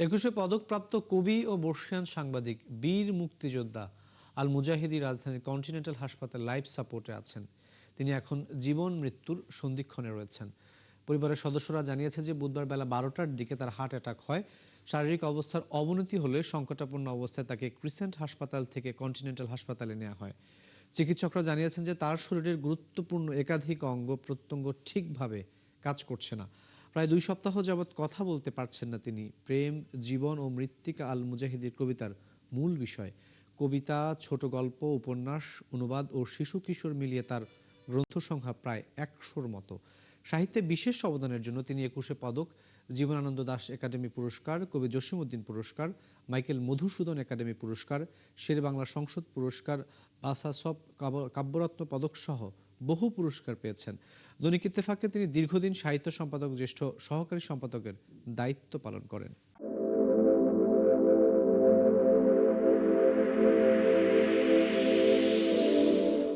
একুশে পদকপ্রাপ্ত কবি ও বর্ষিয়ান সাংবাদিক বীর মুক্তিযোদ্ধা আল মুজাহিদি রাজধানীর কন্টিনেন্টাল হাসপাতাল লাইফ সাপোর্টে আছেন। তিনি এখন জীবন মৃত্যুর সন্ধিক্ষণে রয়েছেন। পরিবারের সদস্যরা জানিয়েছে যে বুধবার বেলা 12টার দিকে তার হার্ট অ্যাটাক হয়। শারীরিক অবস্থার অবনতি হলে সংকটাপন্ন অবস্থায় তাকে ক্রিসেন্ট হাসপাতাল থেকে কন্টিনেন্টাল হাসপাতালে নেওয়া হয়। চিকিৎসকরা জানিয়েছেন যে তার শরীরের গুরুত্বপূর্ণ একাধিক অঙ্গ প্রত্যঙ্গ ঠিকভাবে কাজ করছে না। প্রায় 2 সপ্তাহ যাবৎ কথা বলতে পারছেন না তিনি। প্রেম, জীবন ও মৃত্তিকা আল মুজাহিদির কবিতার মূল বিষয়। কবিতা, ছোট গল্প, উপন্যাস, অনুবাদ ও শিশু কিশোর মিলিয়ে তার গ্রন্থ সংখ্যা প্রায় 100-র মতো। সাহিত্যে বিশেষ অবদানের জন্য তিনি 21শে পদক, জীবনানন্দ দাশ একাডেমি পুরস্কার, কবি জসীমউদ্দিন পুরস্কার, মাইকেল মধুসূদন একাডেমি পুরস্কার, শের বাংলা সংসদ পুরস্কার, বাসাসব কাব্যরত্ন পদক সহ বহু পুরস্কার পেয়েছেন। দৈনিক ইত্তেফাকে তিনি দীর্ঘদিন সাহিত্য সম্পাদক, জ্যেষ্ঠ সহকারী সম্পাদকের দায়িত্ব পালন করেন।